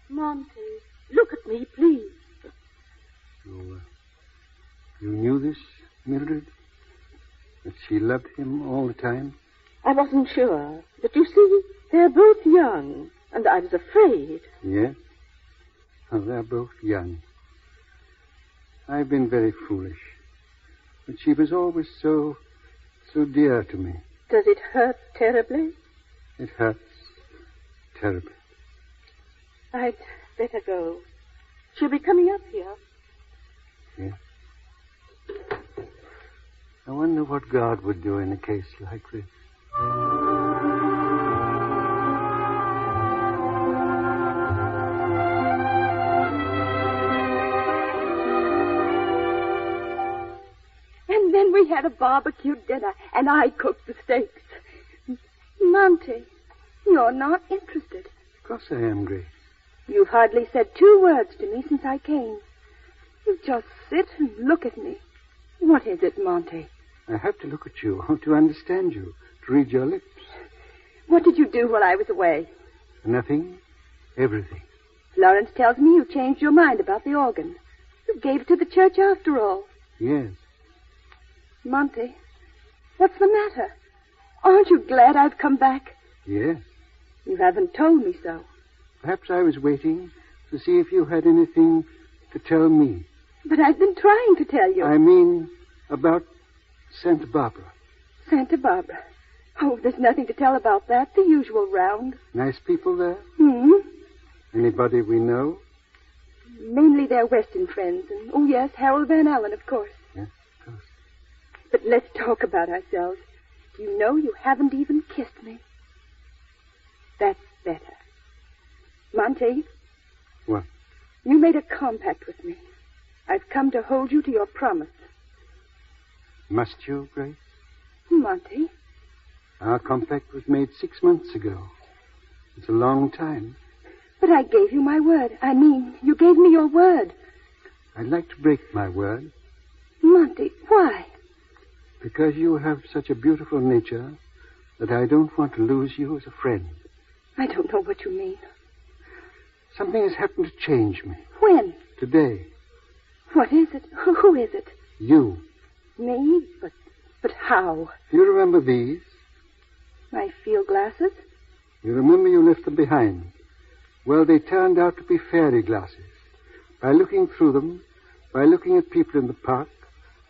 Monty, look at me, please. You knew this, Mildred? That she loved him all the time? I wasn't sure. But you see, they're both young, and I was afraid. Yes? Oh, they're both young. I've been very foolish. But she was always so dear to me. Does it hurt terribly? It hurts terribly. I'd better go. She'll be coming up here. Yes. I wonder what God would do in a case like this. And then we had a barbecue dinner, and I cooked the steaks. Monty, you're not interested. Of course I am, Grace. You've hardly said 2 words to me since I came. You just sit and look at me. What is it, Monty? I have to look at you to understand you, to read your lips. What did you do while I was away? Nothing. Everything. Florence tells me you changed your mind about the organ. You gave it to the church after all. Yes. Monty, what's the matter? Aren't you glad I've come back? Yes. You haven't told me so. Perhaps I was waiting to see if you had anything to tell me. But I've been trying to tell you. I mean, about Santa Barbara. Santa Barbara. Oh, there's nothing to tell about that. The usual round. Nice people there? Anybody we know? Mainly their Western friends. And, oh, yes, Harold Van Allen, of course. Yes, of course. But let's talk about ourselves. You know you haven't even kissed me. That's better. Monty. What? You made a compact with me. I've come to hold you to your promise. Must you, Grace? Monty. Our compact was made 6 months ago. It's a long time. But I gave you my word. I mean, you gave me your word. I'd like to break my word. Monty, why? Because you have such a beautiful nature that I don't want to lose you as a friend. I don't know what you mean. Something has happened to change me. When? Today. What is it? Who is it? You. Me? But how? Do you remember these? My field glasses? You remember you left them behind. Well, they turned out to be fairy glasses. By looking through them, by looking at people in the park,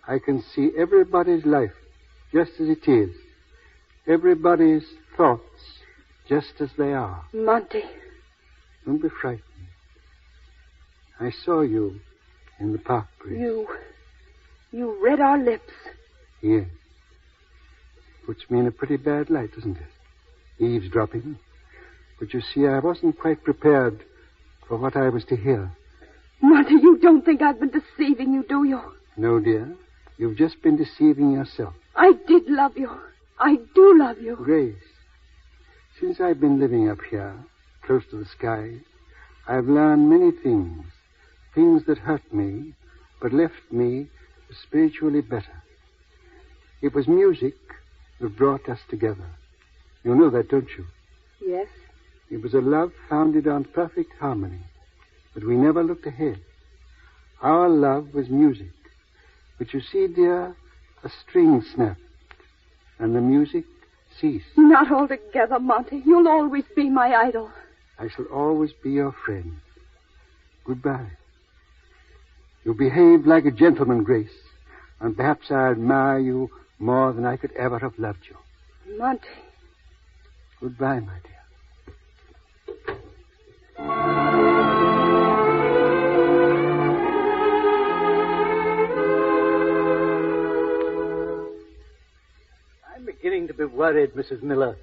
I can see everybody's life just as it is. Everybody's thoughts just as they are. Monty. Don't be frightened. I saw you in the park, Grace. You read our lips. Yes. Puts me in a pretty bad light, doesn't it? Eavesdropping. But you see, I wasn't quite prepared for what I was to hear. Monty, you don't think I've been deceiving you, do you? No, dear. You've just been deceiving yourself. I did love you. I do love you. Grace, since I've been living up here, close to the sky, I've learned many things. Things that hurt me, but left me spiritually better. It was music that brought us together. You know that, don't you? Yes. It was a love founded on perfect harmony, but we never looked ahead. Our love was music. But you see, dear, a string snapped, and the music ceased. Not altogether, Monty. You'll always be my idol. I shall always be your friend. Goodbye. You behaved like a gentleman, Grace, and perhaps I admire you more than I could ever have loved you. Monty. Goodbye, my dear. I'm beginning to be worried, Mrs. Miller.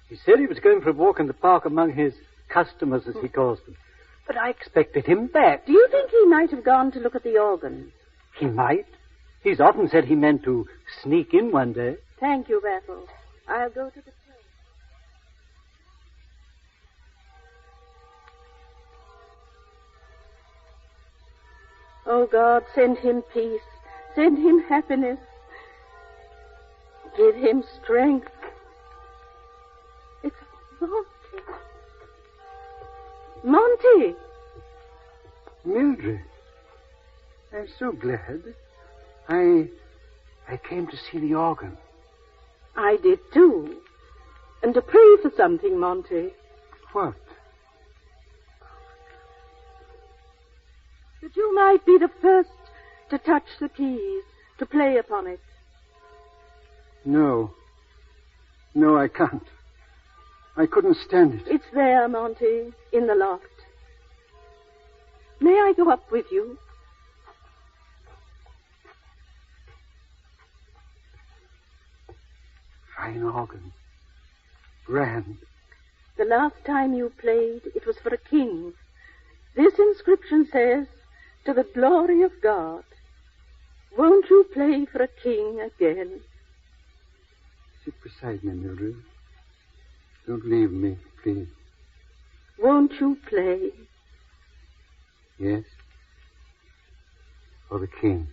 He said he was going for a walk in the park among his customers, as he calls them. But I expected him back. Do you think he might have gone to look at the organ? He might. He's often said he meant to sneak in one day. Thank you, Bethel. I'll go to the train. Oh, God, send him peace. Send him happiness. Give him strength. It's Monty. Monty! Mildred, I'm so glad. I came to see the organ. I did, too. And to pray for something, Monty. What? That you might be the first to touch the keys, to play upon it. No, I can't. I couldn't stand it. It's there, Monty, in the loft. May I go up with you? Fine organ. Grand. The last time you played, it was for a king. This inscription says, to the glory of God. Won't you play for a king again? Sit beside me, Mildred. Don't leave me, please. Won't you play? Yes. For the king.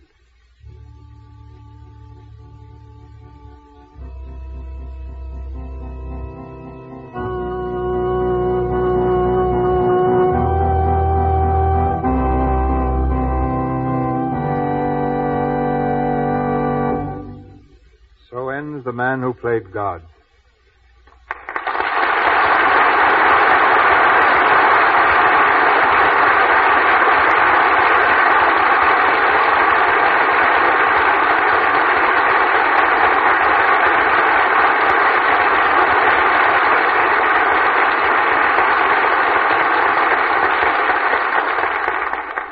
So ends The Man Who Played God.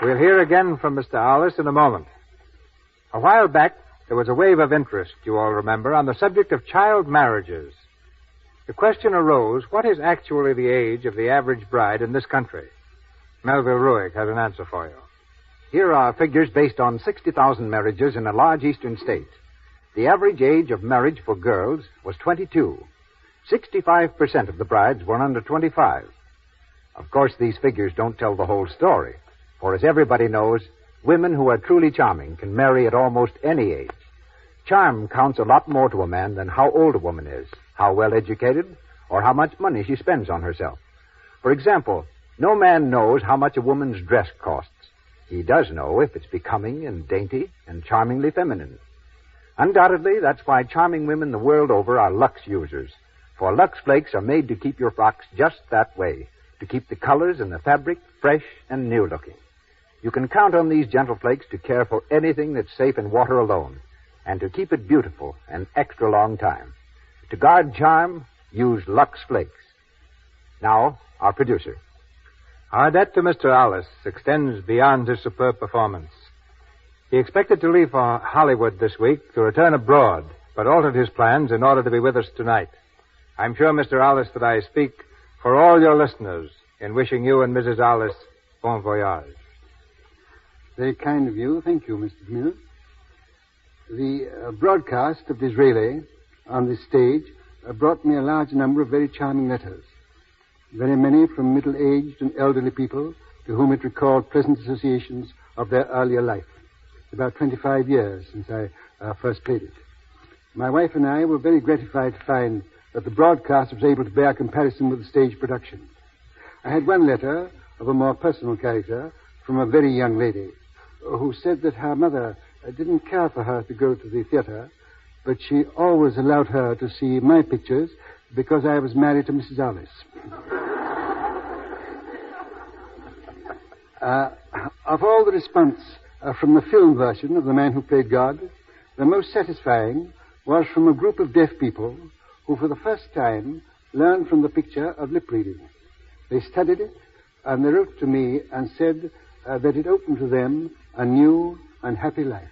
We'll hear again from Mr. Hollis in a moment. A while back, there was a wave of interest, you all remember, on the subject of child marriages. The question arose, what is actually the age of the average bride in this country? Melville Ruick has an answer for you. Here are figures based on 60,000 marriages in a large eastern state. The average age of marriage for girls was 22. 65% of the brides were under 25. Of course, these figures don't tell the whole story. For as everybody knows, women who are truly charming can marry at almost any age. Charm counts a lot more to a man than how old a woman is, how well educated, or how much money she spends on herself. For example, no man knows how much a woman's dress costs. He does know if it's becoming and dainty and charmingly feminine. Undoubtedly, that's why charming women the world over are Lux users. For Lux Flakes are made to keep your frocks just that way, to keep the colors and the fabric fresh and new looking. You can count on these gentle flakes to care for anything that's safe in water alone, and to keep it beautiful an extra long time. To guard charm, use Lux Flakes. Now, our producer. Our debt to Mr. Alice extends beyond his superb performance. He expected to leave for Hollywood this week to return abroad, but altered his plans in order to be with us tonight. I'm sure, Mr. Alice, that I speak for all your listeners in wishing you and Mrs. Alice bon voyage. Very kind of you. Thank you, Mr. Mill. The broadcast of Disraeli on this stage brought me a large number of very charming letters. Very many from middle-aged and elderly people to whom it recalled pleasant associations of their earlier life. It's about 25 years since I first played it. My wife and I were very gratified to find that the broadcast was able to bear comparison with the stage production. I had one letter of a more personal character from a very young lady who said that her mother didn't care for her to go to the theater, but she always allowed her to see my pictures because I was married to Mrs. Alice. Of all the response from the film version of The Man Who Played God, the most satisfying was from a group of deaf people who for the first time learned from the picture of lip reading. They studied it, and they wrote to me and said that it opened to them a new and happy life.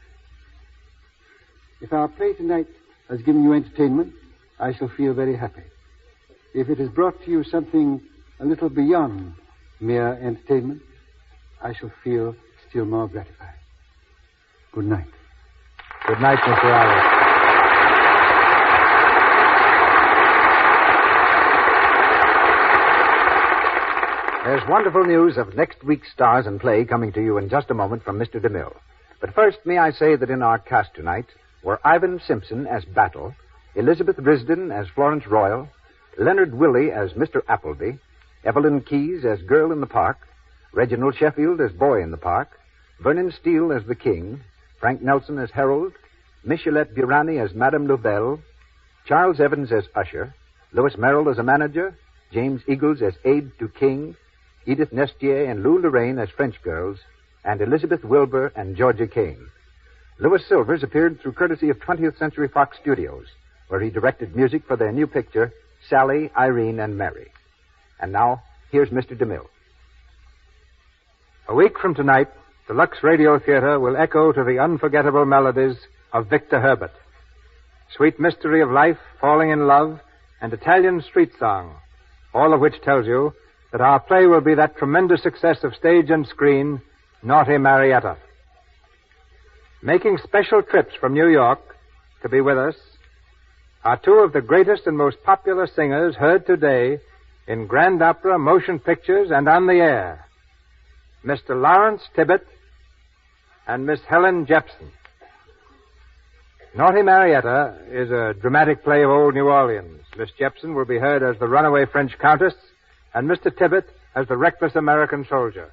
If our play tonight has given you entertainment, I shall feel very happy. If it has brought to you something a little beyond mere entertainment, I shall feel still more gratified. Good night. Good night, Mr. Alice. There's wonderful news of next week's stars and play coming to you in just a moment from Mr. DeMille. But first, may I say that in our cast tonight were Ivan Simpson as Battle, Elizabeth Risden as Florence Royal, Leonard Willey as Mr. Appleby, Evelyn Keyes as Girl in the Park, Reginald Sheffield as Boy in the Park, Vernon Steele as the King, Frank Nelson as Harold, Michelet Burani as Madame Loubelle, Charles Evans as Usher, Louis Merrill as a manager, James Eagles as aide to King, Edith Nestier and Lou Lorraine as French girls, and Elizabeth Wilbur and Georgia Kane. Louis Silvers appeared through courtesy of 20th Century Fox Studios, where he directed music for their new picture, Sally, Irene, and Mary. And now, here's Mr. DeMille. A week from tonight, the Lux Radio Theater will echo to the unforgettable melodies of Victor Herbert. Sweet Mystery of Life, Falling in Love, and Italian Street Song, all of which tells you that our play will be that tremendous success of stage and screen, Naughty Marietta. Making special trips from New York to be with us are two of the greatest and most popular singers heard today in grand opera, motion pictures, and on the air. Mr. Lawrence Tibbett and Miss Helen Jepson. Naughty Marietta is a dramatic play of old New Orleans. Miss Jepson will be heard as the runaway French countess, and Mr. Tibbett as the reckless American soldier.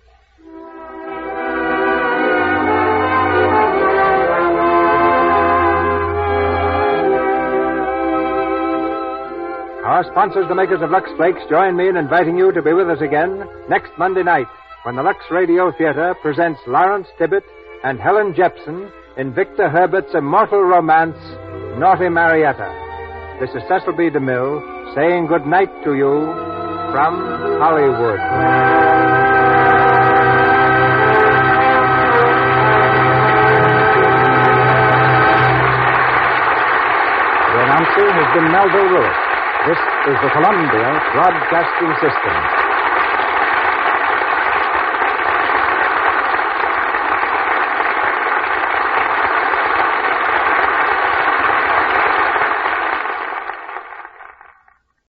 Our sponsors, the makers of Lux Flakes, join me in inviting you to be with us again next Monday night when the Lux Radio Theater presents Lawrence Tibbett and Helen Jepson in Victor Herbert's immortal romance, Naughty Marietta. This is Cecil B. DeMille saying good night to you from Hollywood. The announcer has been Melville Lewis. This is the Columbia Broadcasting System.